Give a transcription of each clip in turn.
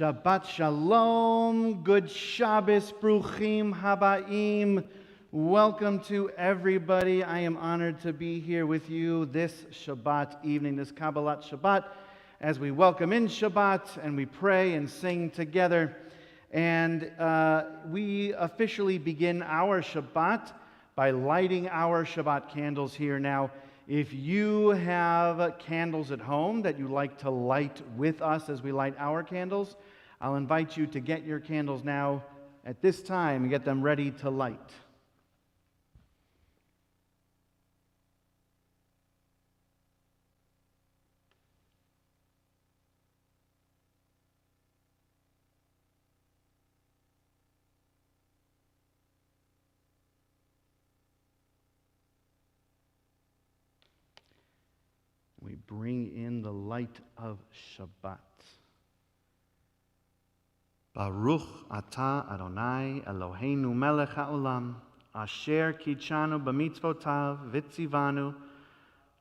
Shabbat Shalom, Good Shabbos, Bruchim Habaim. Welcome to everybody. I am honored to be here with you this Shabbat evening, this Kabbalat Shabbat, as we welcome in Shabbat and we pray and sing together. And we officially begin our Shabbat by lighting our Shabbat candles here. Now, if you have candles at home that you like to light with us as we light our candles, I'll invite you to get your candles now at this time and get them ready to light. We bring in the light of Shabbat. Baruch atah Adonai Eloheinu melech haolam, asher kitshanu b'mitzvotav v'tzivanu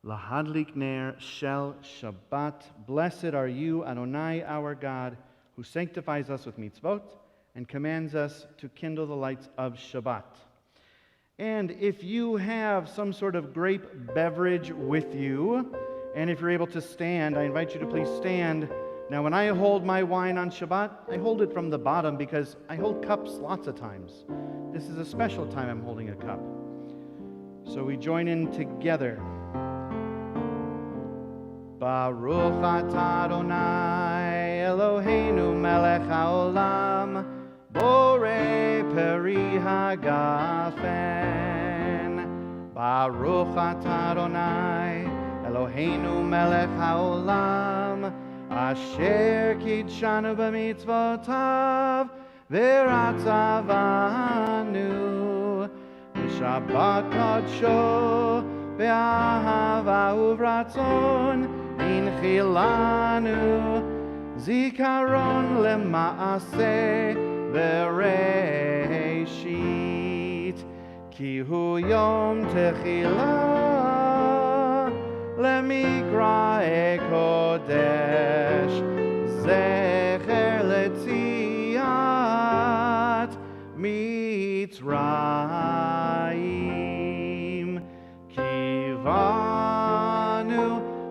lahadlik ner shel Shabbat. Blessed are you, Adonai, our God, who sanctifies us with mitzvot and commands us to kindle the lights of Shabbat. And if you have some sort of grape beverage with you, and if you're able to stand, I invite you to please stand. Now, when I hold my wine on Shabbat, I hold it from the bottom because I hold cups lots of times. This is a special time I'm holding a cup. So we join in together. Baruch atah Adonai Eloheinu melech haolam, borei peri hagafen. Baruch atah Adonai Eloheinu melech haolam, asher kitshanu b'mitzvotav v'ratzavanu b'shabbat kadsho be'ahava uvratzon inchilanu zikaron lema'aseh bereishit ki hu yom techilah למקרא קודש, זכר ליציאת מצרים. קיוונו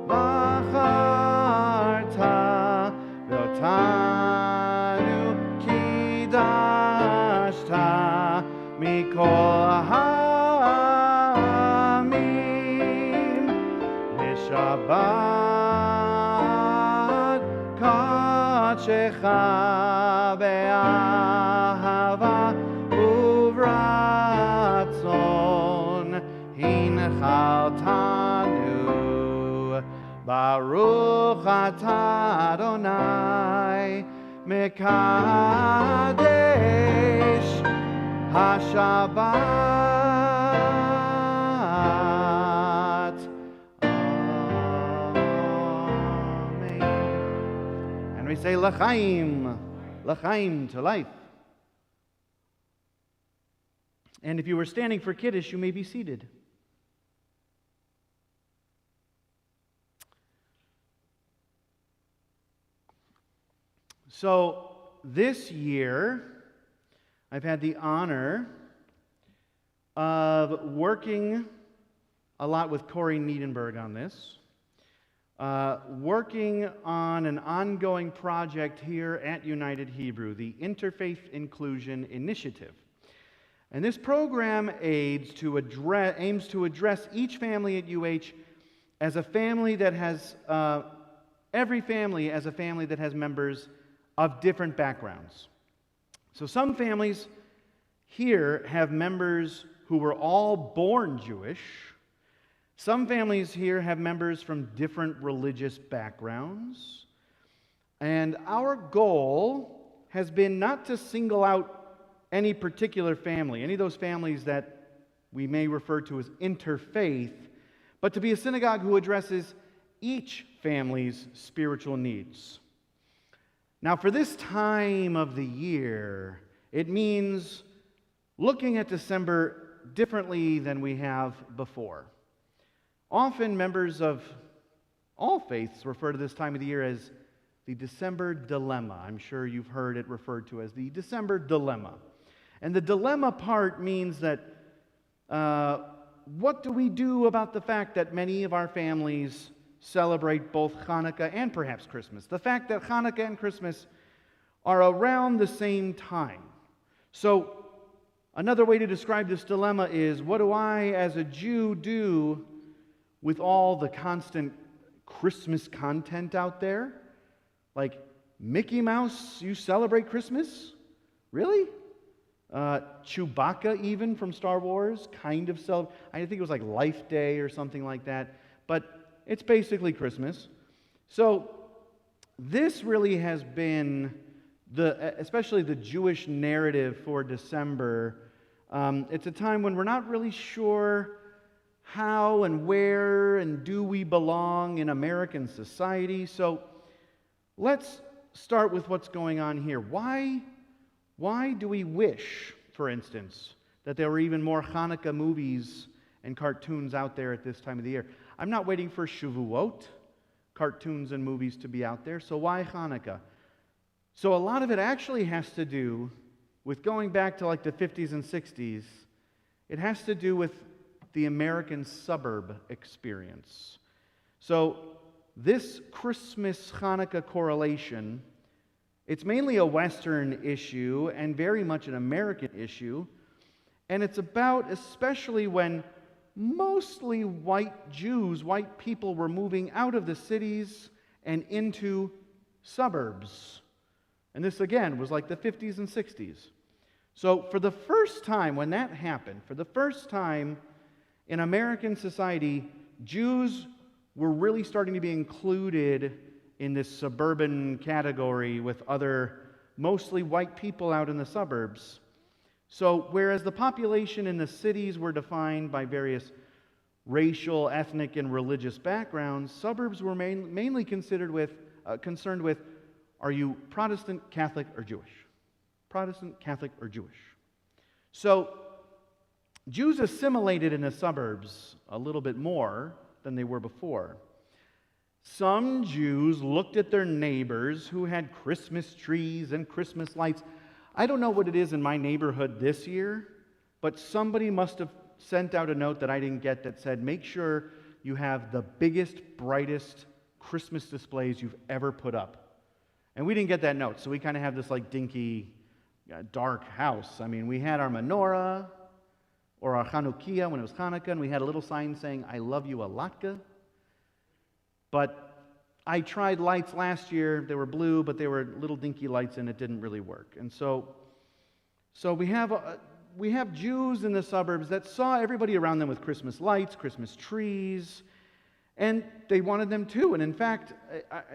בחרת ואותנו קידשת מכל Shabbat Kadshecha be'ahava uvratzon hinchaltanu. Baruch atah Adonai mekadesh HaShabbat. say l'chaim, l'chaim, to life. And if you were standing for Kiddush, you may be seated. So this year, I've had the honor of working a lot with Corey Niedenberg on this, working on an ongoing project here at United Hebrew, the Interfaith Inclusion Initiative. And this program aims to address each family at UH as a family that has, every family as a family that has members of different backgrounds. So some families here have members who were all born Jewish. Some families here have members from different religious backgrounds. And our goal has been not to single out any particular family, any of those families that we may refer to as interfaith, but to be a synagogue who addresses each family's spiritual needs. Now, for this time of the year, it means looking at December differently than we have before. Often, members of all faiths refer to this time of the year as the December dilemma. I'm sure you've heard it referred to as the December dilemma. And the dilemma part means that what do we do about the fact that many of our families celebrate both Hanukkah and perhaps Christmas? The fact that Hanukkah and Christmas are around the same time. So, another way to describe this dilemma is, what do I as a Jew do with all the constant Christmas content out there? Like, Mickey Mouse, you celebrate Christmas? Really? Chewbacca, even from Star Wars, kind of I think it was like Life Day or something like that. But it's basically Christmas. So this really has been especially the Jewish narrative for December. It's a time when we're not really sure how and where and do we belong in American society. So let's start with what's going on here. Why do we wish, for instance, that there were even more Hanukkah movies and cartoons out there at this time of the year? I'm not waiting for Shavuot, cartoons and movies to be out there, so why Hanukkah? So a lot of it actually has to do with going back to like the 50s and 60s. It has to do with the American suburb experience. So this Christmas-Hanukkah correlation, it's mainly a Western issue and very much an American issue, and it's about especially when mostly white Jews, white people, were moving out of the cities and into suburbs. And this, again, was like the 50s and 60s. So for the first time when that happened, for the first time in American society, Jews were really starting to be included in this suburban category with other mostly white people out in the suburbs. So whereas the population in the cities were defined by various racial, ethnic, and religious backgrounds, suburbs were mainly concerned with, are you Protestant, Catholic, or Jewish? Protestant, Catholic, or Jewish? So Jews assimilated in the suburbs a little bit more than they were before. Some Jews looked at their neighbors who had Christmas trees and Christmas lights. I don't know what it is in my neighborhood this year, but somebody must have sent out a note that I didn't get that said, make sure you have the biggest, brightest Christmas displays you've ever put up. And we didn't get that note, so we kind of have this like dinky, dark house. I mean, we had our menorah, or our Chanukiah when it was Hanukkah, and we had a little sign saying, I love you a latka. But I tried lights last year. They were blue, but they were little dinky lights, and it didn't really work. And so we have Jews in the suburbs that saw everybody around them with Christmas lights, Christmas trees, and they wanted them too. And in fact,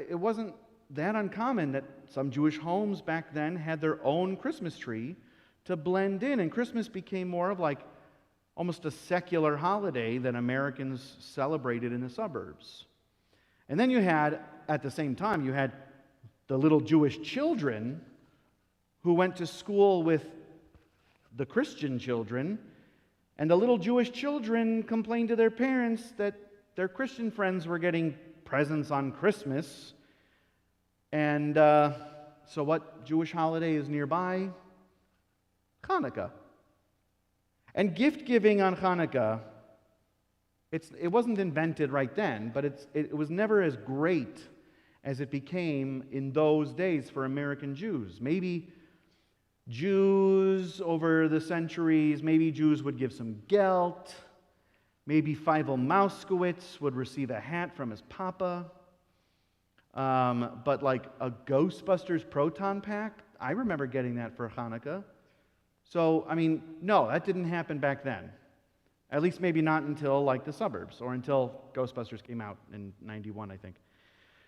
it wasn't that uncommon that some Jewish homes back then had their own Christmas tree to blend in. And Christmas became more of like almost a secular holiday that Americans celebrated in the suburbs. And then at the same time, you had the little Jewish children who went to school with the Christian children, and the little Jewish children complained to their parents that their Christian friends were getting presents on Christmas. And so what Jewish holiday is nearby? Hanukkah. And gift giving on Hanukkah, it wasn't invented right then, but it was never as great as it became in those days for American Jews. Maybe Jews over the centuries, maybe Jews would give some gelt. Maybe Fievel Mouskowitz would receive a hat from his papa. But like a Ghostbusters proton pack, I remember getting that for Hanukkah. So, I mean, no, that didn't happen back then. At least maybe not until like the suburbs, or until Ghostbusters came out in 91, I think.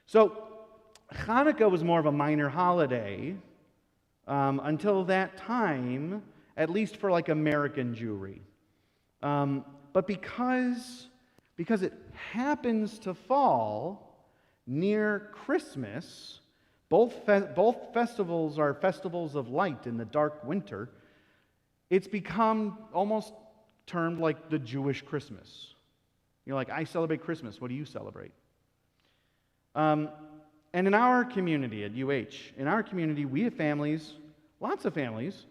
So, Hanukkah was more of a minor holiday until that time, at least for like American Jewry. But because it happens to fall near Christmas, both festivals are festivals of light in the dark winter, it's become almost termed like the Jewish Christmas. You're like, I celebrate Christmas. What do you celebrate? And in our community at UH, in our community, we have families, lots of families,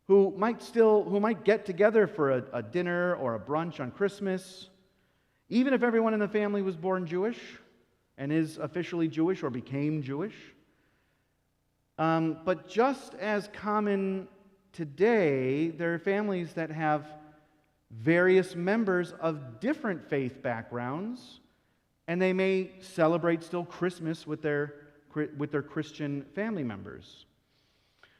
who might get together for a dinner or a brunch on Christmas, even if everyone in the family was born Jewish and is officially Jewish or became Jewish. But just as common today, there are families that have various members of different faith backgrounds, and they may celebrate still Christmas with their Christian family members.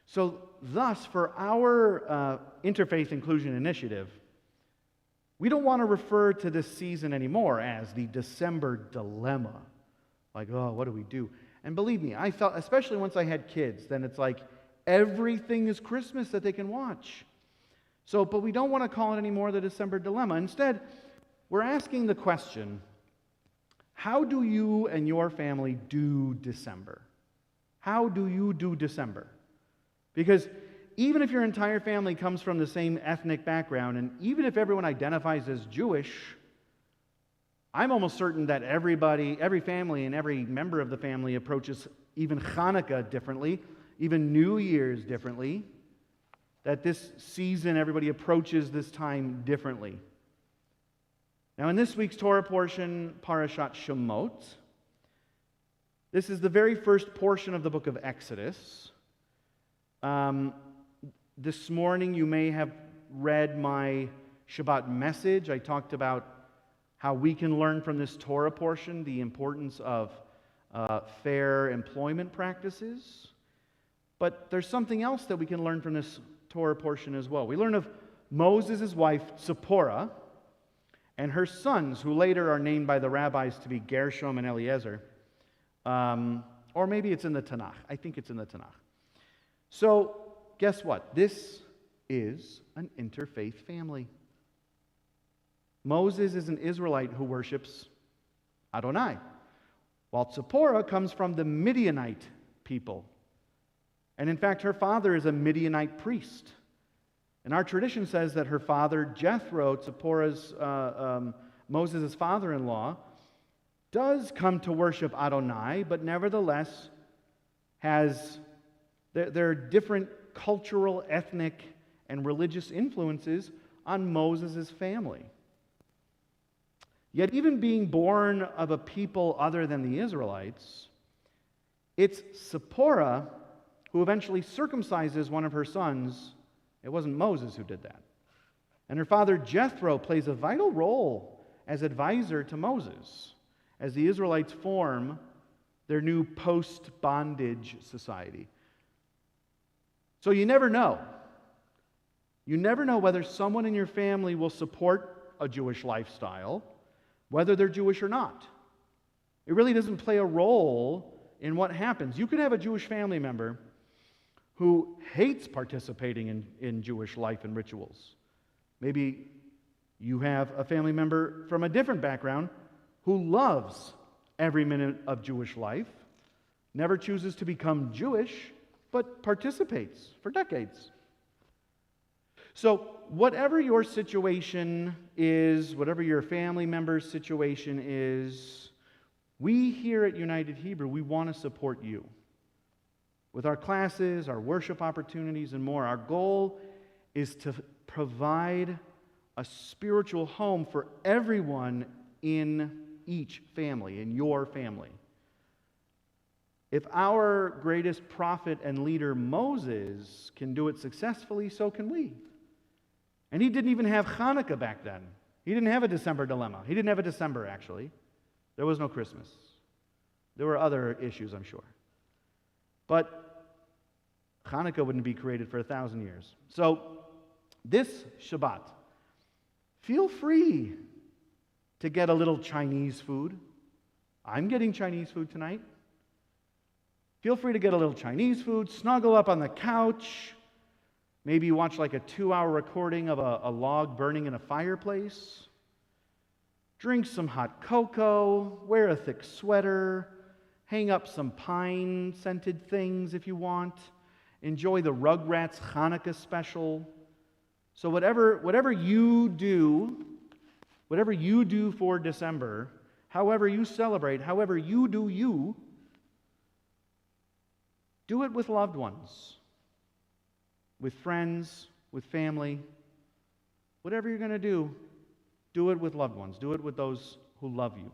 So thus, for our Interfaith Inclusion Initiative, we don't want to refer to this season anymore as the December dilemma. Like, oh, what do we do? And believe me, I felt, especially once I had kids, then it's like everything is Christmas that they can watch. So, but we don't want to call it anymore the December dilemma. Instead, we're asking the question, how do you and your family do December? How do you do December? Because even if your entire family comes from the same ethnic background, and even if everyone identifies as Jewish, I'm almost certain that every family and every member of the family approaches even Hanukkah differently, even New Year's differently, that this season everybody approaches this time differently. Now in this week's Torah portion, Parashat Shemot, this is the very first portion of the book of Exodus. This morning you may have read my Shabbat message. I talked about how we can learn from this Torah portion the importance of fair employment practices. But there's something else that we can learn from this Torah portion as well. We learn of Moses' wife, Zipporah, and her sons, who later are named by the rabbis to be Gershom and Eliezer. Or maybe it's in the Tanakh. I think it's in the Tanakh. So, guess what? This is an interfaith family. Moses is an Israelite who worships Adonai, while Zipporah comes from the Midianite people. And in fact, her father is a Midianite priest. And our tradition says that her father, Jethro, Zipporah's, Moses' father-in-law, does come to worship Adonai, but nevertheless there are different cultural, ethnic, and religious influences on Moses' family. Yet even being born of a people other than the Israelites, it's Zipporah who eventually circumcises one of her sons. It wasn't Moses who did that. And her father Jethro plays a vital role as advisor to Moses as the Israelites form their new post-bondage society. So you never know. You never know whether someone in your family will support a Jewish lifestyle, whether they're Jewish or not. It really doesn't play a role in what happens. You could have a Jewish family member who hates participating in Jewish life and rituals. Maybe you have a family member from a different background who loves every minute of Jewish life, never chooses to become Jewish, but participates for decades. So whatever your situation is, whatever your family member's situation is, we here at United Hebrew, we want to support you. With our classes, our worship opportunities, and more, our goal is to provide a spiritual home for everyone in each family, in your family. If our greatest prophet and leader, Moses, can do it successfully, so can we. And he didn't even have Hanukkah back then. He didn't have a December dilemma. He didn't have a December, actually. There was no Christmas. There were other issues, I'm sure. But Hanukkah wouldn't be created for 1,000 years. So this Shabbat, feel free to get a little Chinese food. I'm getting Chinese food tonight. Feel free to get a little Chinese food, snuggle up on the couch, maybe watch like a 2-hour recording of a log burning in a fireplace, drink some hot cocoa, wear a thick sweater, hang up some pine-scented things if you want, enjoy the Rugrats Hanukkah special. So whatever you do for December, however you celebrate, however you do it with loved ones, with friends, with family. Whatever you're going to do it with loved ones. Do it with those who love you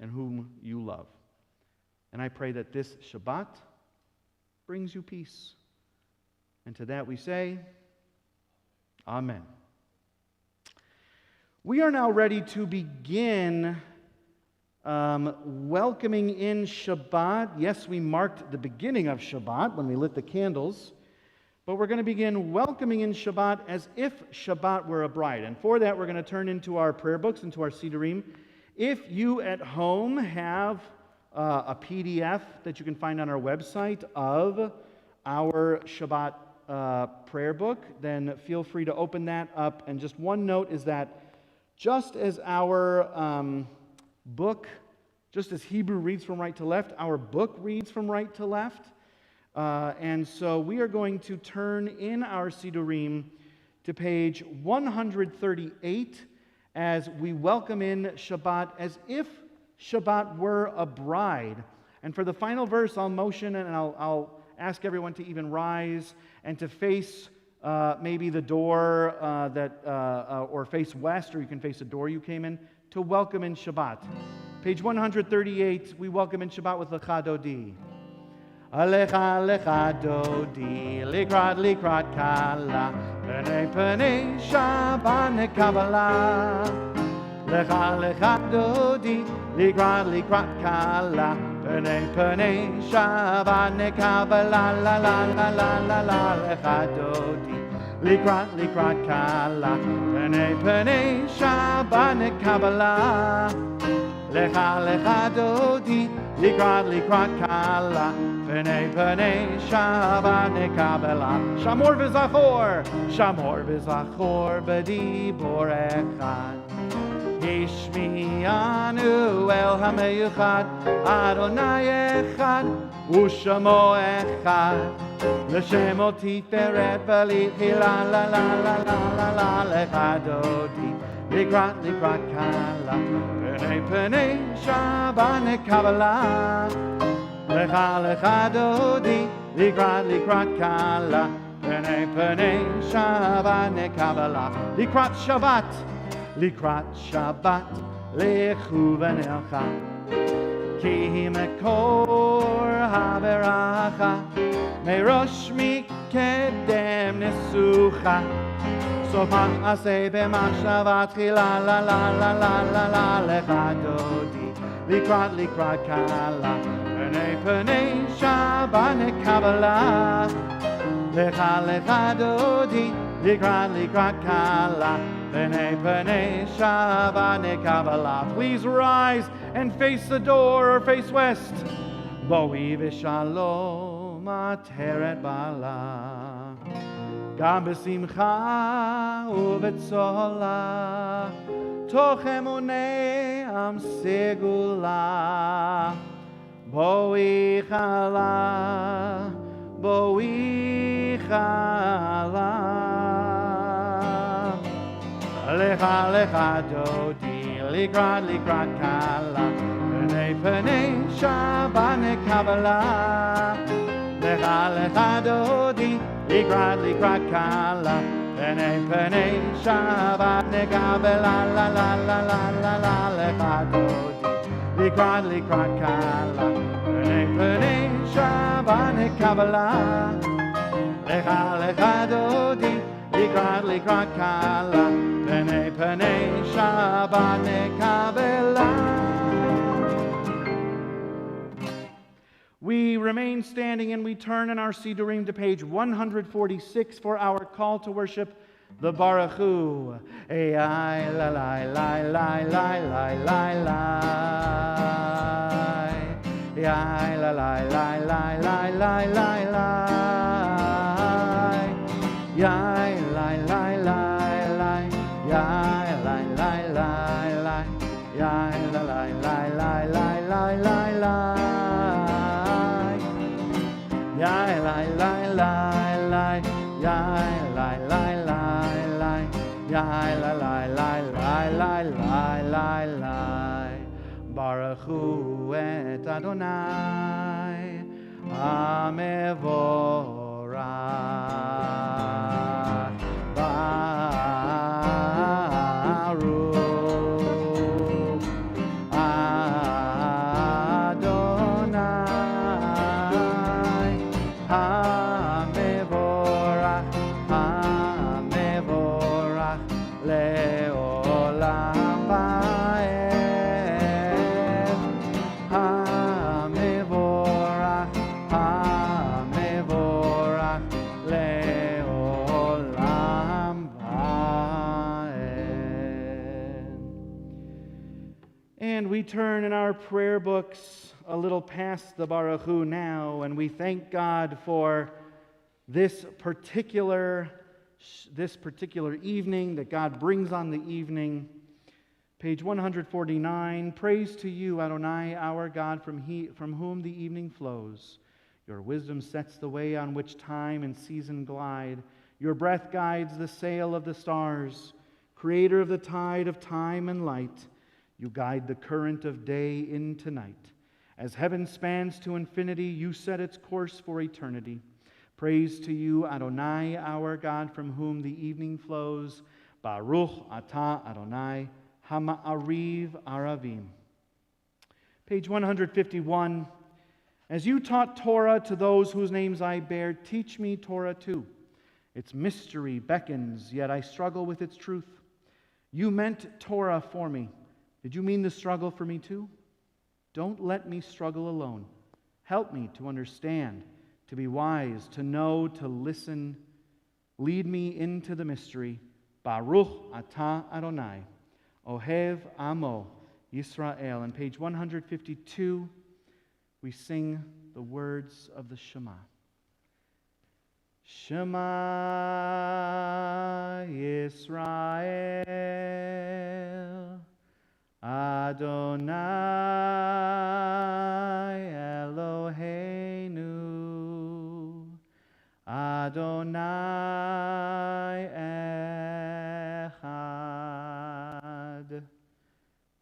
and whom you love. And I pray that this Shabbat brings you peace. And to that we say, Amen. We are now ready to begin welcoming in Shabbat. Yes, we marked the beginning of Shabbat when we lit the candles, but we're going to begin welcoming in Shabbat as if Shabbat were a bride. And for that, we're going to turn into our prayer books, into our Sidurim. If you at home have a PDF that you can find on our website of our Shabbat prayer book, then feel free to open that up. And just one note is that just as our book, just as Hebrew reads from right to left, our book reads from right to left. And so we are going to turn in our Sidurim to page 138 as we welcome in Shabbat as if Shabbat were a bride. And for the final verse, I'll motion and I'll ask everyone to even rise and to face maybe the door or face west, or you can face the door you came in, to welcome in Shabbat. Page 138, we welcome in Shabbat with Lecha Dodi. Alecha lecha dodi, likrat kala, pene pene Shabbat nekabala. Lecha dodi, likrat kala, pene pene Shabbat nekabala, la la la la la la. Lecha dodi, likrat kala, pene Shabbat nekabala. Lecha dodi, likrat kala, pene Shabbat nekabela. Shamor v'zachor b'dibor echad. Hishmi'anu el hameyuchad, Adonai echad, u'shamo echad. L'shemo tiferet v'litchi la la la la la la la. Lecha dodi, likrat kala, pene Shabbat nekabela. Lecha dodi, likrat kala, pene Shabbat nekabela. Likrat Shabbat, lechu v'nelcha, ki mekor haveracha, merosh mikedem nesucha. So ma'aseh b'machshavat la la la la la la la. Lecha dodi, likrat kala, pene Shabbat nekabela. Lecha dodi, likrat kala, pene Shabbat nekabela. Please rise and face the door or face west. Boi v'shalom ateret bala. Gam b'simcha u'b'tzola, toch emunei am segula. Boi chala, boi chala. Lecha lecha dodi, likrat likrat kala. Penei penei Shabbat nekabala. Lecha lecha dodi, likrat likrat kala. Penei penei Shabbat nekabala. La la la la la la lecha dodi. Likrat likrat kala. Penei penei Shabbat nekabala. Lecha lecha dodi. Likrat likrat kala. Penei penei Shabbat nekabala. We remain standing and we turn in our Sidurim to page 146 for our call to worship the Baruch Hu. Ei la la la la la la la la la. Ei la la la la la la la la. Ya la la la la. Ya la la la la. Ya la la la la la la la la. Ya la la la la. Ya la la la la. Ya la la la la la la la la. Baruch Hu et Adonai Amevorach. Baruch Adonai Hamevorach, Hamevorach leolam vaed. Hamevorach, Hamevorach leolam vaed. And we turn in our prayer books a little past the Baruch Hu now, and we thank God for this particular evening, that God brings on the evening. Page 149, praise to you, Adonai, our God, from whom the evening flows. Your wisdom sets the way on which time and season glide. Your breath guides the sail of the stars. Creator of the tide of time and light, you guide the current of day into night. As heaven spans to infinity, you set its course for eternity. Praise to you, Adonai, our God, from whom the evening flows. Baruch atah Adonai, Hama'ariv Aravim. Page 151. As you taught Torah to those whose names I bear, teach me Torah too. Its mystery beckons, yet I struggle with its truth. You meant Torah for me. Did you mean the struggle for me too? Don't let me struggle alone. Help me to understand, to be wise, to know, to listen. Lead me into the mystery. Baruch atah Adonai, Ohev Amo Yisrael. On page 152, we sing the words of the Shema. Shema Yisrael, Adonai Eloheinu, Adonai Echad,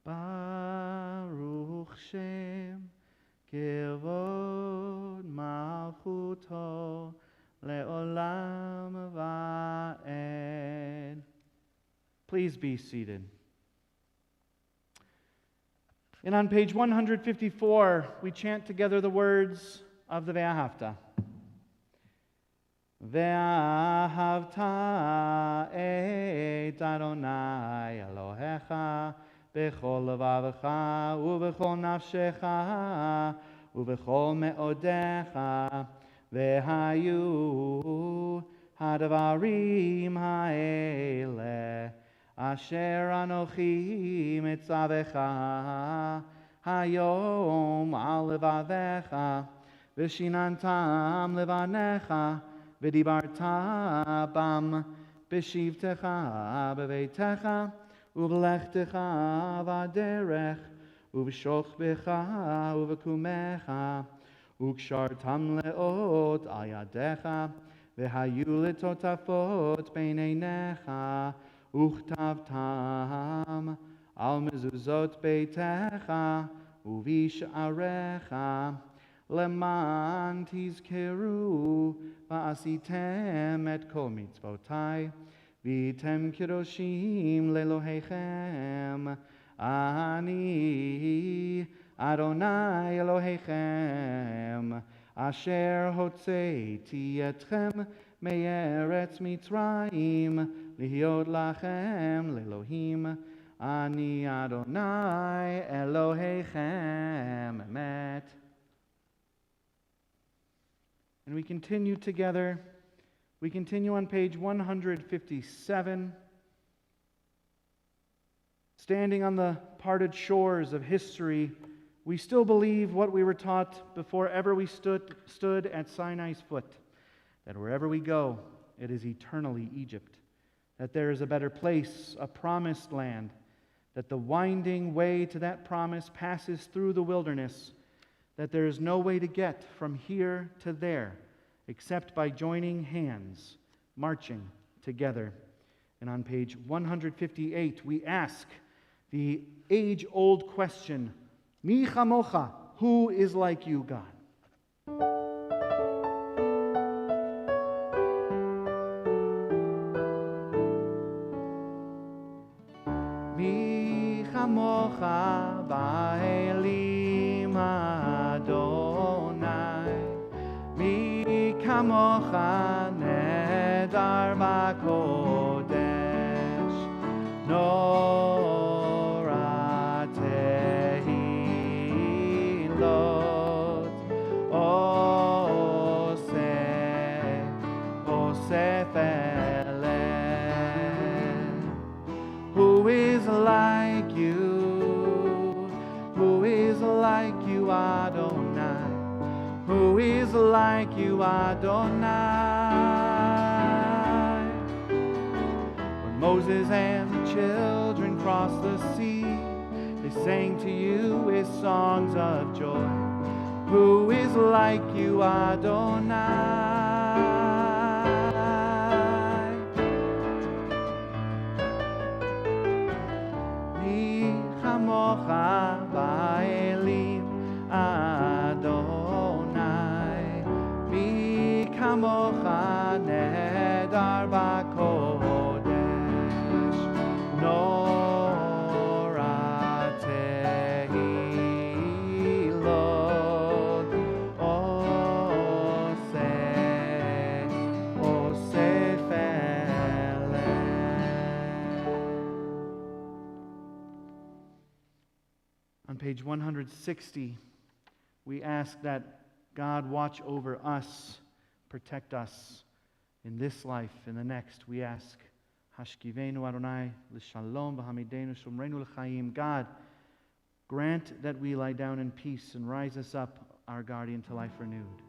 Baruch Shem Kevod Malchuto Le'olam Va'ed. Please be seated. And on page 154, we chant together the words of the Ve'ahavta. Ve'ahavta et Adonai Elohecha bechol levavecha ubechol nafshecha ubechol me'odecha ve'hayu hadavarim ha'eleh Asher anochi mitzavecha hayom al levavecha v'shinantam levanecha v'dibarta bam b'shivtecha b'veitecha ובלכתך בדרך ובשוכבך ובקומך, וקשרתם לאות על ידיך, והיו לטוטפות בין עיניך, וכתבתם על מזוזות ביתך ובשעריך, למען תזכרו ועשיתם את כל מצוותי, והייתם קדושים לאלוהיכם. אני אדוני אלוהיכם, אשר הוצאתי אתכם מארץ מצרים, להיות לכם לאלוהים. אני אדוני אלוהיכם. Amen. And we continue together. We continue on page 157. Standing on the parted shores of history, we still believe what we were taught before ever we stood at Sinai's foot, that wherever we go, it is eternally Egypt, that there is a better place, a promised land, that the winding way to that promise passes through the wilderness, that there is no way to get from here to there except by joining hands, marching together. And on page 158, we ask the age-old question, Mi chamocha, who is like you, God? Mi chamocha ba'elim Adonai, mi kamocha nedar b'kodesh, Norah tehilot, osef eleh. Who is like you? Who is like you, Adonai? Who is like you, Adonai? When Moses and the children crossed the sea, they sang to you with songs of joy. Who is like you, Adonai? Mi chamocha ba'elim Adonai, mi kamocha nedar b'kodesh, Norah tehilot, osef eleh. On page 160, we ask that God watch over us, protect us in this life, in the next. We ask, Hashkivenu Adonai l'shalom v'hamidenu shomrenu l'chaim. God, grant that we lie down in peace and rise us up, our guardian, to life renewed.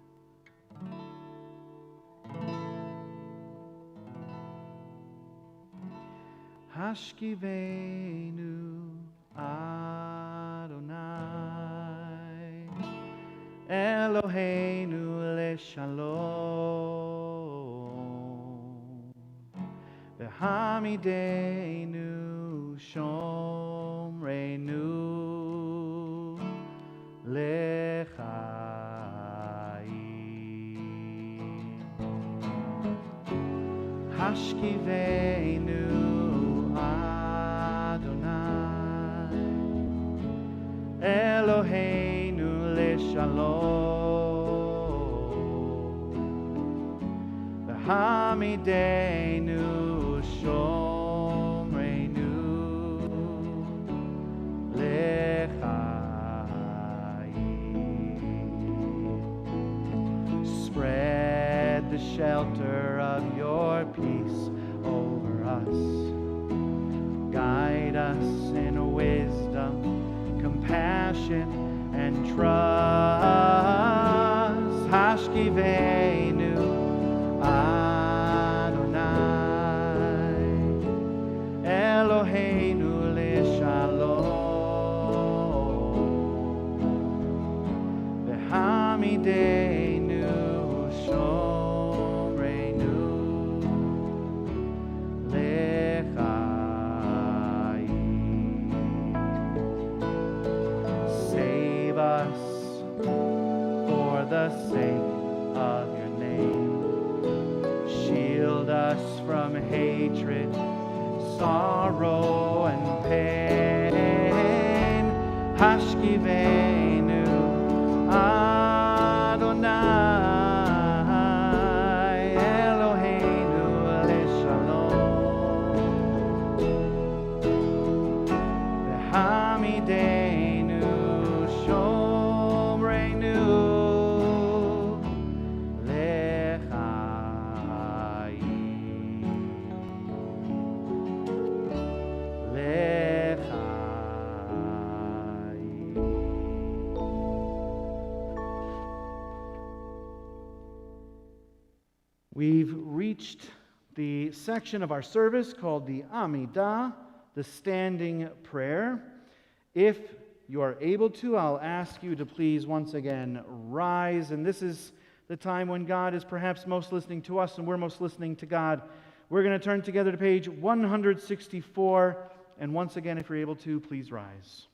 Hashkivenu Adonai Eloheinu leshalom, v'hamidenu shomrenu lechaim. Hashkivenu Adonai Eloheinu leshalom, v'hamidenu shomrenu lechaim. Spread the shelter of your peace over us. Guide us in wisdom, compassion, and trust. Hashkivenu Adonai Eloheinu leshalom, us for the sake of your name. Shield us from hatred, sorrow, and pain. Hashkivenu Adonai Eloheinu leshalom. V'hamidenu shomreinu We've reached the section of our service called the Amidah, the standing prayer. If you are able to, I'll ask you to please once again rise. And this is the time when God is perhaps most listening to us and we're most listening to God. We're going to turn together to page 164. And once again, if you're able to, please rise.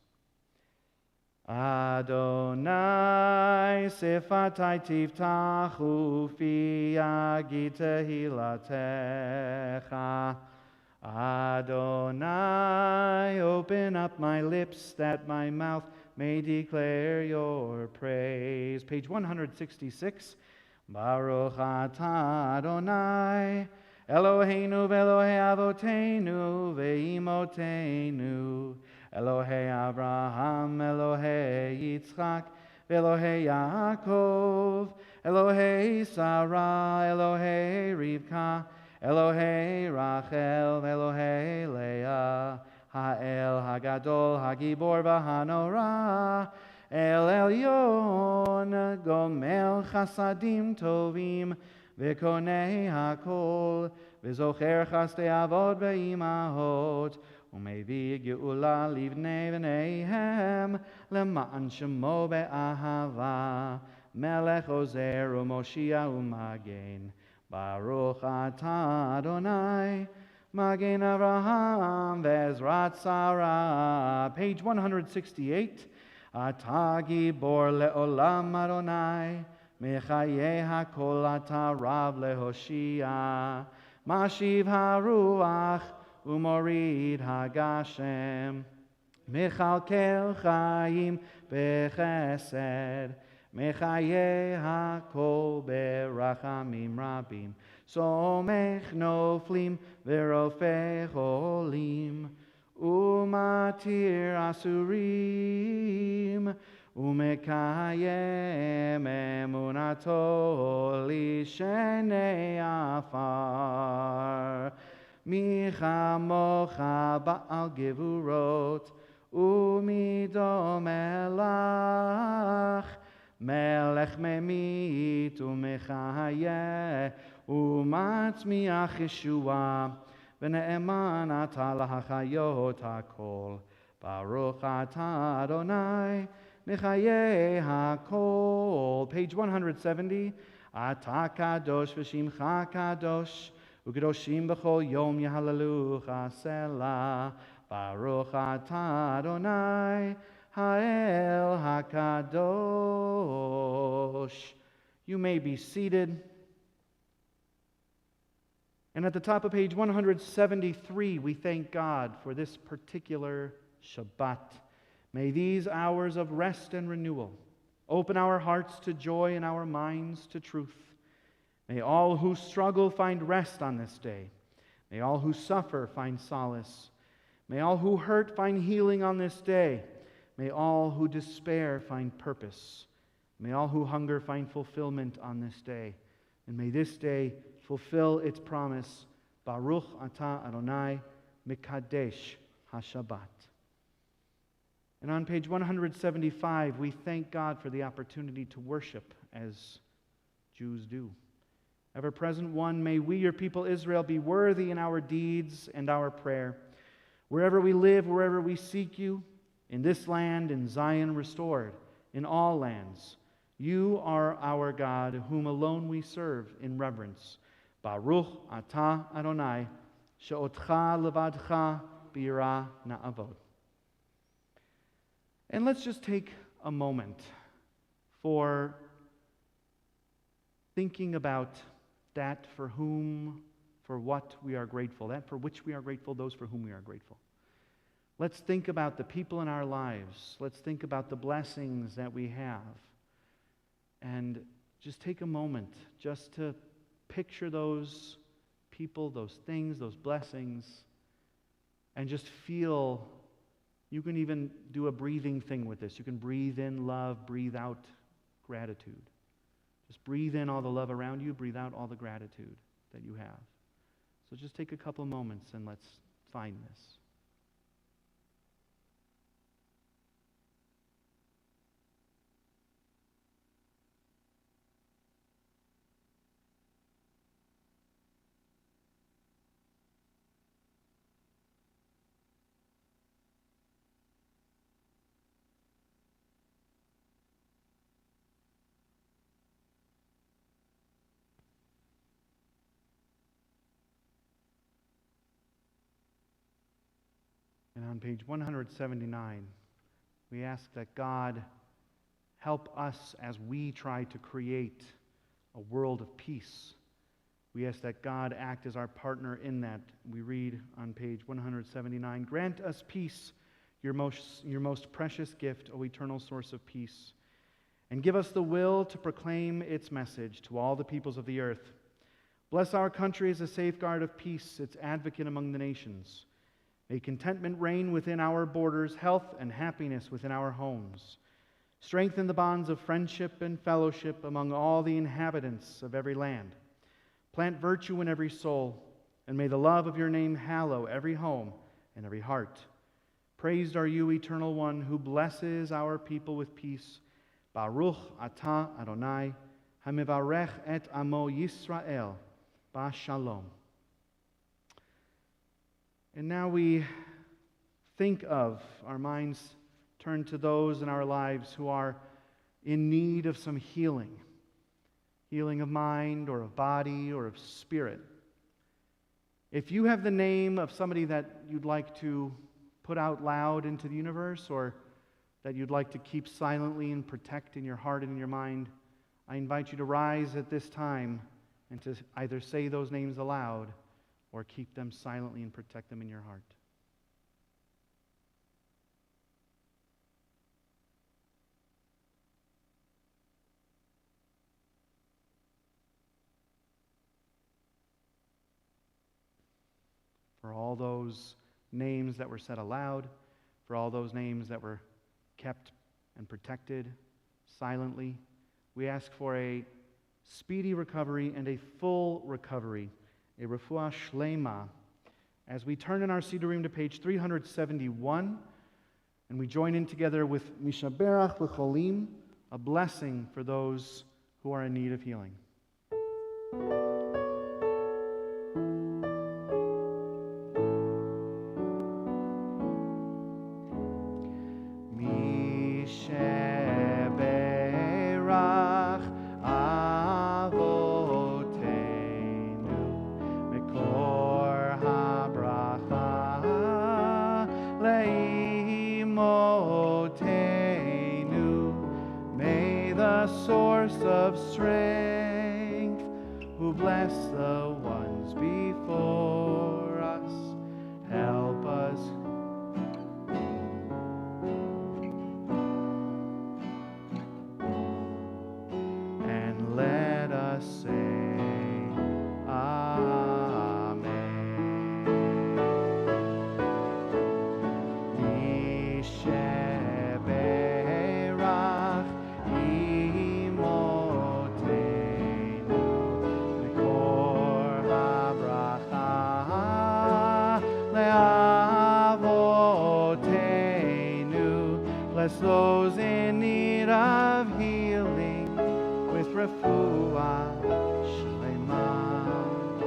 Adonai sifatai tiftachu fi yagid tehilatecha. Adonai, open up my lips that my mouth may declare your praise. Page 166. Baruch atah Adonai, Eloheinu ve'Elohei avoteinu ve'imotenu, Elohei Abraham, Elohei Yitzchak, Elohei Yaakov, Elohei Sarah, Elohei Rivka, Elohei Rachel, Elohei Leah, Ha'el Hagadol, Hagibor v'Hanora, El Elyon, Gomel Chasadim Tovim, V'konei Hakol, V'zocher Chastei Avot Ve'imahot, U'mevii Geula Livnei V'neihem, Le'ma'an Shemo Be'ahava, Melech Ozer U'Moshia U'Magen, Baruch atah Adonai, Magen Avraham Ve'ezrat Sarah. Page 168. Atah Gibor Le'olam Adonai, Mechaye HaKol atah Rav Lehoshia, Mashiv HaRuach U'morid HaGashem, Mechalkel Chaim Bechesed, Mechaye HaKol Berachamim Rabim, Somech Noflim Ve'rofeh Cholim, Umatir Asurim, Umekayem Emunato Lishenei Afar, Micha Mocha Ba'al Gevurot, Umido Melach, Melech Memit Umechayeh, Umatzmiach Yeshua, V'ne'eman atah lahachayot hakol, Baruch atah Adonai, Mechaye hakol. Page 170. Atah kadosh v'shimcha kadosh, u'kadoshim b'chol yom yahalelucha selah. Baruch atah Adonai, ha'el hakadosh. You may be seated. And at the top of page 173, we thank God for this particular Shabbat. May these hours of rest and renewal open our hearts to joy and our minds to truth. May all who struggle find rest on this day. May all who suffer find solace. May all who hurt find healing on this day. May all who despair find purpose. May all who hunger find fulfillment on this day. And may this day fulfill its promise. Baruch atah Adonai Mikadesh HaShabbat. And on page 175, we thank God for the opportunity to worship as Jews do. Ever-present one, may we, your people Israel, be worthy in our deeds and our prayer. Wherever we live, wherever we seek you, in this land, in Zion restored, in all lands, you are our God, whom alone we serve in reverence. Baruch atah Adonai, she'otcha levadcha bira na'avod. And let's just take a moment for thinking about that for what we are grateful, that for which we are grateful, those for whom we are grateful. Let's think about the people in our lives. Let's think about the blessings that we have. And just take a moment just to picture those people, those things, those blessings, and just feel. You can even do a breathing thing with this. You can breathe in love, breathe out gratitude. Just breathe in all the love around you, breathe out all the gratitude that you have. So just take a couple moments and let's find this. And on page 179, we ask that God help us as we try to create a world of peace. We ask that God act as our partner in that. We read on page 179, "Grant us peace, your most precious gift, O eternal source of peace, and give us the will to proclaim its message to all the peoples of the earth. Bless our country as a safeguard of peace, its advocate among the nations. May contentment reign within our borders, health and happiness within our homes. Strengthen the bonds of friendship and fellowship among all the inhabitants of every land. Plant virtue in every soul, and may the love of your name hallow every home and every heart. Praised are you, Eternal One, who blesses our people with peace. Baruch atah Adonai, hamivarech et amo Yisrael, b'shalom." And now we think of, our minds turn to those in our lives who are in need of some healing. Healing of mind or of body or of spirit. If you have the name of somebody that you'd like to put out loud into the universe or that you'd like to keep silently and protect in your heart and in your mind, I invite you to rise at this time and to either say those names aloud or keep them silently and protect them in your heart. For all those names that were said aloud, for all those names that were kept and protected silently, we ask for a speedy recovery and a full recovery, a refuah shlema, as we turn in our Siddurim to page 371, and we join in together with Mishaberach L'cholim, a blessing for those who are in need of healing. Of strength, who bless the ones before us, help us. And let us say, Amen. Bless those in need of healing with refuah shlema,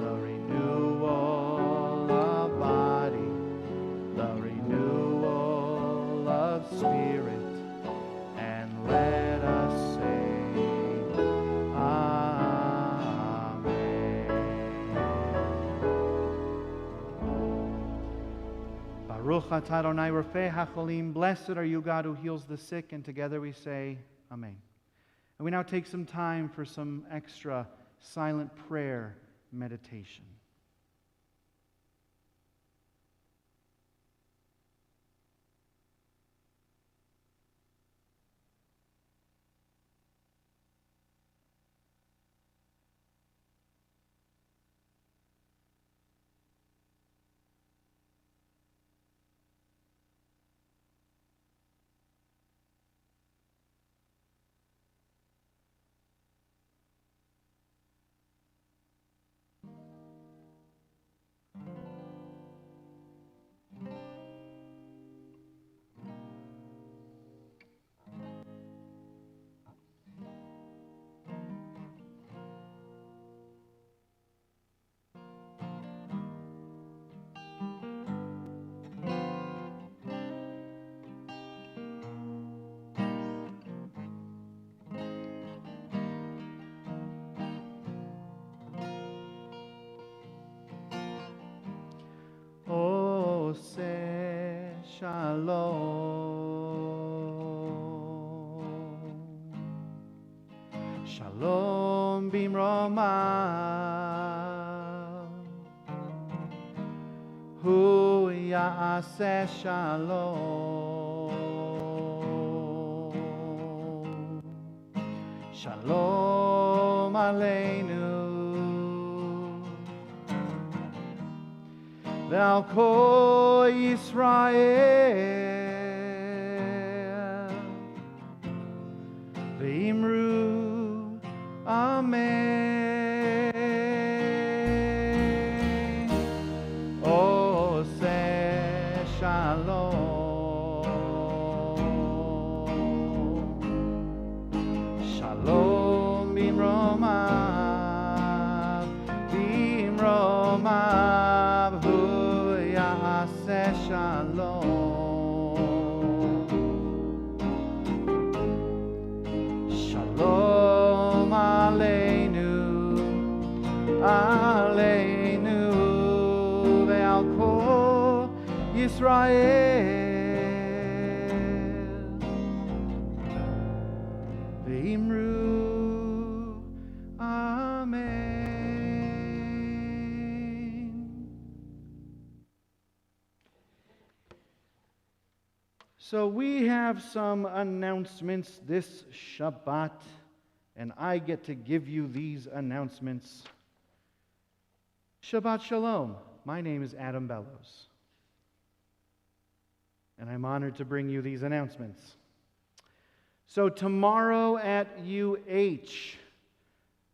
the renewal of body, the renewal of spirit, and let us say, Amen. Baruch Baruch atah Adonai Rafeh HaCholim. Blessed are you, God, who heals the sick. And together we say, Amen. And we now take some time for some extra silent prayer meditation. Ose Shalom. Shalom bimromav. Hu ya'aseh shalom. Shalom aleinu. Thou Ko Yisrael, V'imru Amen. Oseh Shalom. Shalom bimromav, bimromav. Shalom. Shalom aleinu, aleinu, ve'al kol Yisrael, ve'imru amen. So we have some announcements this Shabbat, and I get to give you these announcements. Shabbat Shalom. My name is Adam Bellows, and I'm honored to bring you these announcements. So tomorrow at UH,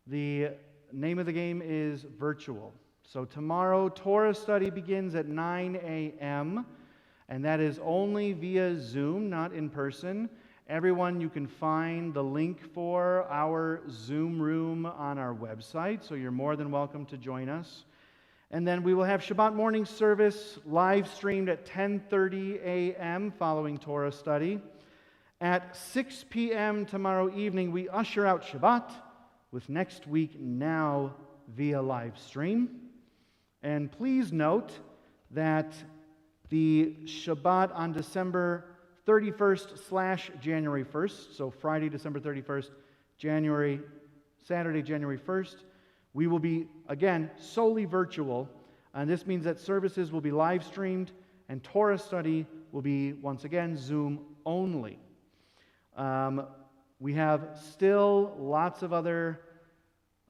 the name of the game is virtual. So tomorrow, Torah study begins at 9 a.m., and that is only via Zoom, not in person. Everyone, you can find the link for our Zoom room on our website, so you're more than welcome to join us. And then we will have Shabbat morning service live streamed at 10:30 a.m. following Torah study. At 6 p.m. tomorrow evening, we usher out Shabbat with next week now via live stream. And please note that the Shabbat on December 31st/January 1st, so Friday, December 31st, Saturday, January 1st, we will be, again, solely virtual. And this means that services will be live streamed and Torah study will be, once again, Zoom only. We have still lots of other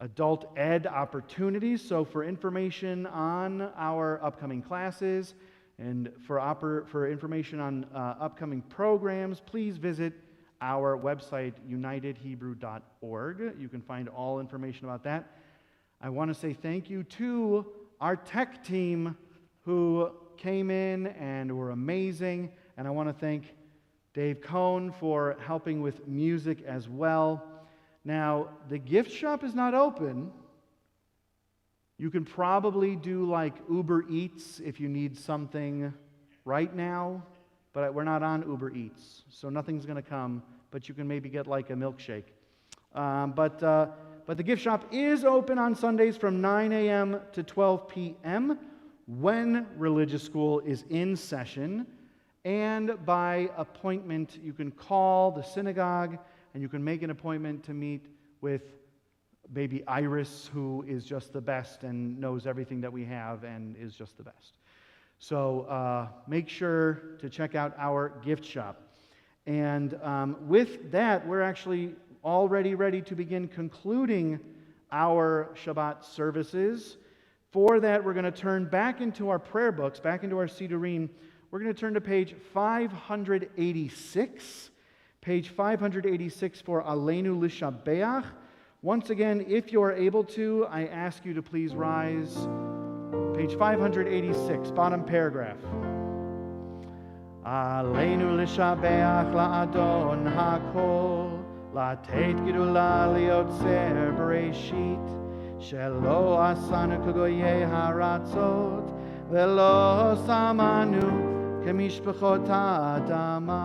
adult ed opportunities. So for information on our upcoming classes, and for information on upcoming programs, please visit our website, unitedhebrew.org. You can find all information about that. I want to say thank you to our tech team who came in and were amazing. And I want to thank Dave Cohn for helping with music as well. Now, the gift shop is not open. You can probably do like Uber Eats if you need something right now, but we're not on Uber Eats, so nothing's going to come, but you can maybe get like a milkshake. But the gift shop is open on Sundays from 9 a.m. to 12 p.m. when religious school is in session, and by appointment. You can call the synagogue and you can make an appointment to meet with baby Iris, who is just the best and knows everything that we have and is just the best. So make sure to check out our gift shop. And with that, we're actually already ready to begin concluding our Shabbat services. For that, we're going to turn back into our prayer books, back into our Siddurim. We're going to turn to page 586. Page 586 for Aleinu L'Shabeach. Once again, if you're able to, I ask you to please rise. Page 586, bottom paragraph. Aleinu L'Shabeach La'adon HaKol La'tet Gidula Liotzer Bereshit Shelo Asanu Kugoye Haratzot Velo Samanu Kemishpachot Adama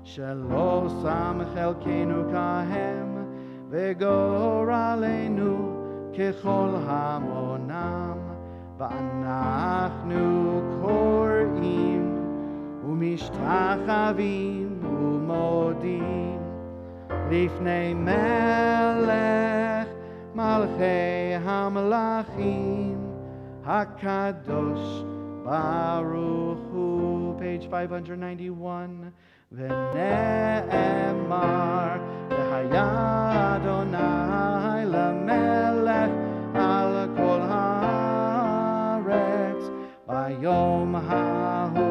Shelo Sam Chelkenu Kahem Vegoralenu Kechol Hamonam Va'anachnu Korim Umishtachavim Umodim Lifnei Melech Malchei HaMelachim HaKadosh Baruch Hu. Page 591. V'ne'emar V'haya Adonai Lamelech Al Kol Haaretz Bayom Hahu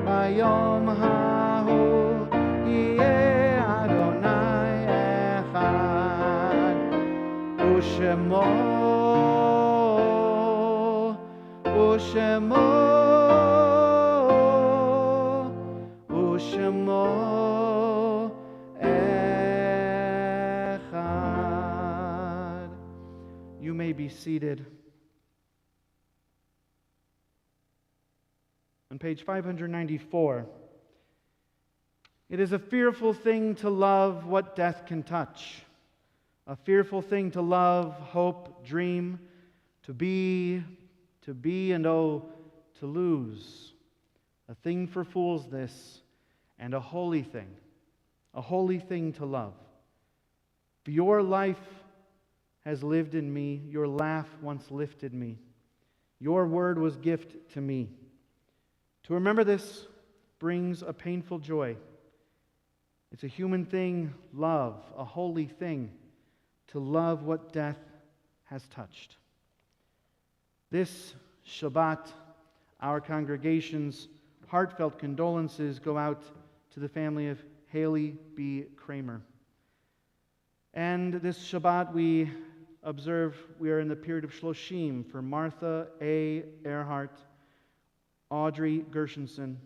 Bayom Hahu Yeh Adonai Echad U'Shemo U'Shemo U'Shemo Echad. You may be seated. On page 594, it is a fearful thing to love what death can touch, a fearful thing to love, hope, dream, to be, and oh, to lose. A thing for fools this, and a holy thing to love. For your life has lived in me, your laugh once lifted me, your word was gift to me. To remember this brings a painful joy. It's a human thing, love, a holy thing, to love what death has touched. This Shabbat, our congregation's heartfelt condolences go out to the family of Haley B. Kramer. And this Shabbat we observe, we are in the period of Shloshim for Martha A. Earhart, Audrey Gershenson,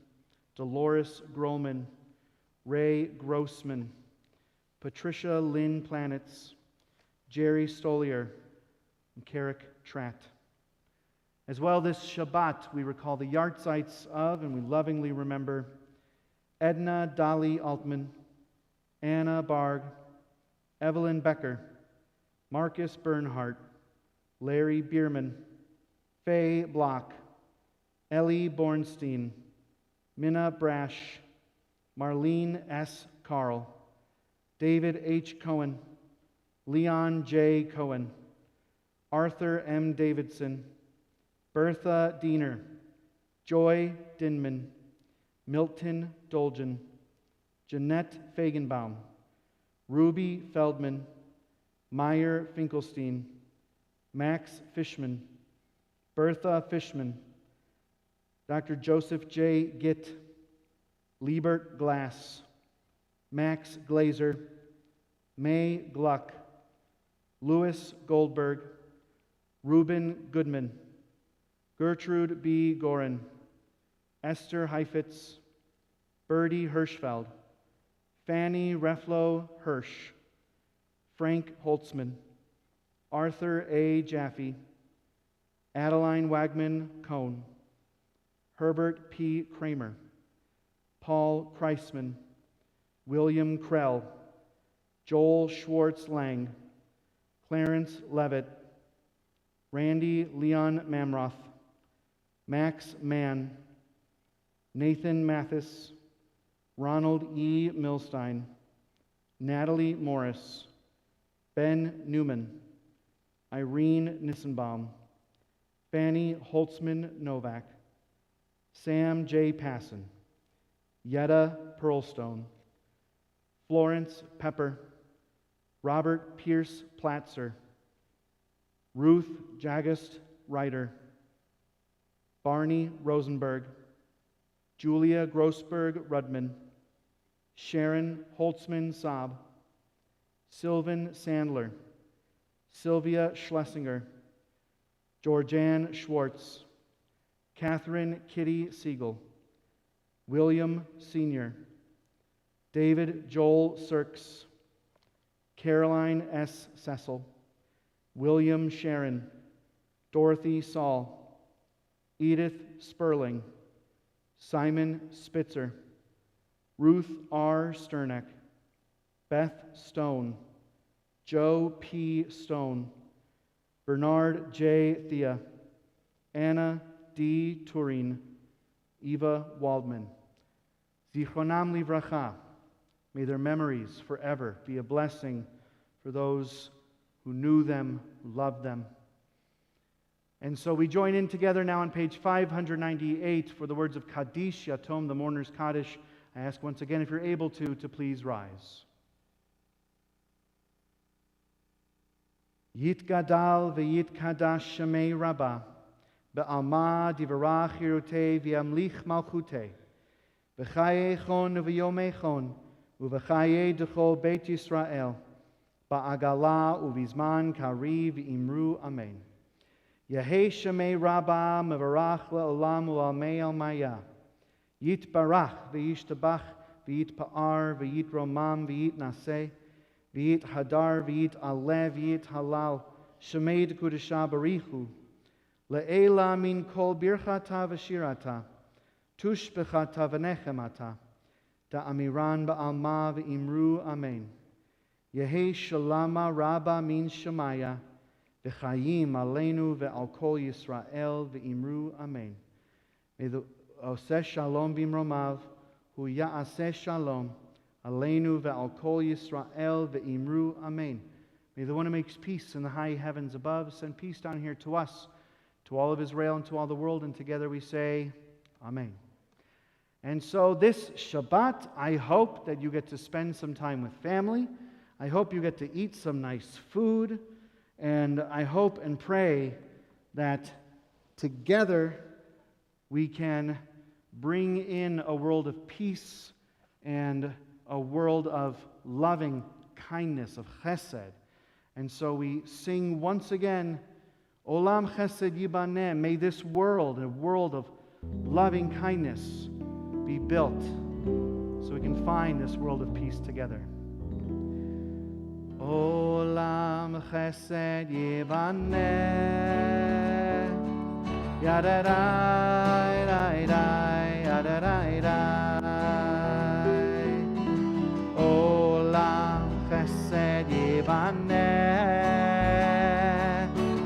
Dolores Grolman, Ray Grossman, Patricia Lynn Planets, Jerry Stolier, and Carrick Tratt. As well, this Shabbat, we recall the yahrzeits of, and we lovingly remember, Edna Dolly Altman, Anna Barg, Evelyn Becker, Marcus Bernhardt, Larry Bierman, Faye Block, Ellie Bornstein, Minna Brash, Marlene S. Carl, David H. Cohen, Leon J. Cohen, Arthur M. Davidson, Bertha Diener, Joy Dinman, Milton Dolgen, Jeanette Fagenbaum, Ruby Feldman, Meyer Finkelstein, Max Fishman, Bertha Fishman, Dr. Joseph J. Gitt, Liebert Glass, Max Glazer, May Gluck, Louis Goldberg, Reuben Goodman, Gertrude B. Gorin, Esther Heifetz, Bertie Hirschfeld, Fanny Reflo Hirsch, Frank Holtzman, Arthur A. Jaffe, Adeline Wagman Cohn, Herbert P. Kramer, Paul Kreisman, William Krell, Joel Schwartz Lang, Clarence Levitt, Randy Leon Mamroth, Max Mann, Nathan Mathis, Ronald E. Milstein, Natalie Morris, Ben Newman, Irene Nissenbaum, Fanny Holtzman Novak, Sam J. Passon, Yetta Pearlstone, Florence Pepper, Robert Pierce Platzer, Ruth Jagast Ryder, Barney Rosenberg, Julia Grossberg Rudman, Sharon Holtzman Saab, Sylvan Sandler, Sylvia Schlesinger, Georgianne Schwartz, Catherine Kitty Siegel, William Sr., David Joel Sirks, Caroline S. Cecil, William Sharon, Dorothy Saul, Edith Sperling, Simon Spitzer, Ruth R. Sterneck, Beth Stone, Joe P. Stone, Bernard J. Thea, Anna D. Turin, Eva Waldman. Zichronam livracha. May their memories forever be a blessing for those who knew them, who loved them. And so we join in together now on page 598 for the words of Kadish, Yatom, the mourner's Kadish. I ask once again, if you're able to please rise. Yitgadal v'yitkadash shemei Rabbah, be'alma divarach hirutei v'yamlich malchutei, v'chaye chon v'yomei chon, u'v'chaye d'chol Beit Yisrael, ba'agala u'vizman kari v'imru amen. Yehei shemei Rabbah mevarach le'olam u'almei al-maya, yitbarach v'yishtabach v'yitpa'ar v'yitromam v'yitnaseh, V'yit hadar, v'yit aleh, v'yit halal, shemei d'kudesha barichu, le'ela min kol birchata v'shirata, tushbechata v'nechemata, da'amiran ba'alma v'imru amen. Yehei shalama rabba min shemaya, v'chayim aleinu v'al kol Yisrael v'imru amen. May the oseh shalom b'imromav, hu ya'aseh shalom, Aleinu ve'al kol Yisrael ve'imru amen. May the one who makes peace in the high heavens above send peace down here to us, to all of Israel and to all the world, and together we say, Amen. And so this Shabbat, I hope that you get to spend some time with family. I hope you get to eat some nice food. And I hope and pray that together we can bring in a world of peace and a world of loving kindness, of chesed. And so we sing once again, Olam chesed yibaneh, may this world, a world of loving kindness, be built so we can find this world of peace together. Olam chesed yibaneh, yadarai, yadarai, yadarai. Chesed yibaneh,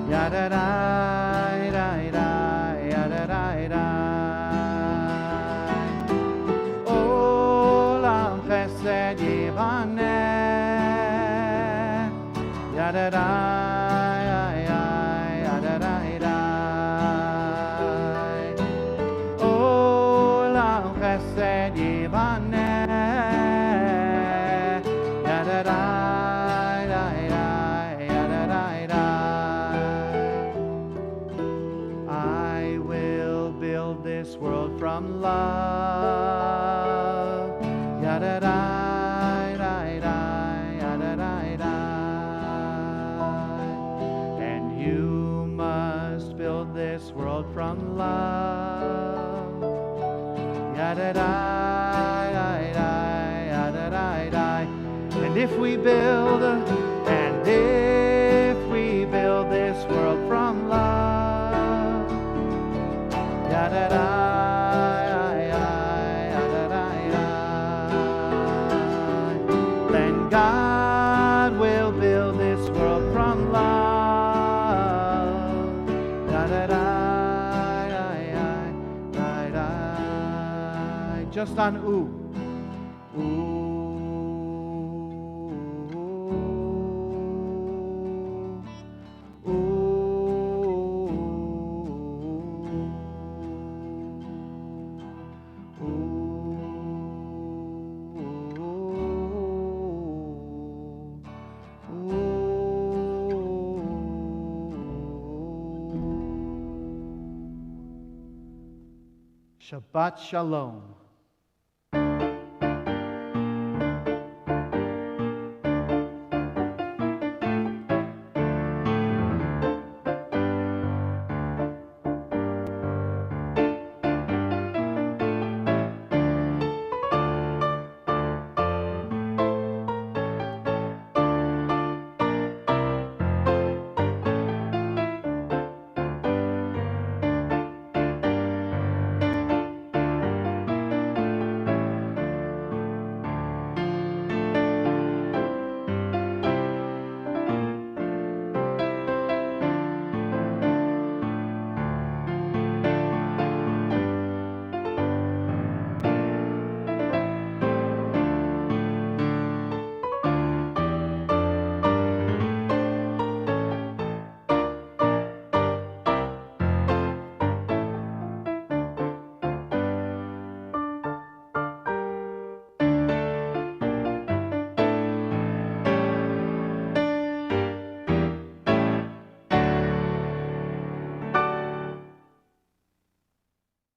yadarai, yadarai, yadarai. Olam chesed yibaneh, yadarai, yadarai. Olam chesed yibaneh. I will build this world from love. And you must build this world from love. And if we build this world from love, then God will build this world from love. Just on ooh. Ooh. Shabbat Shalom.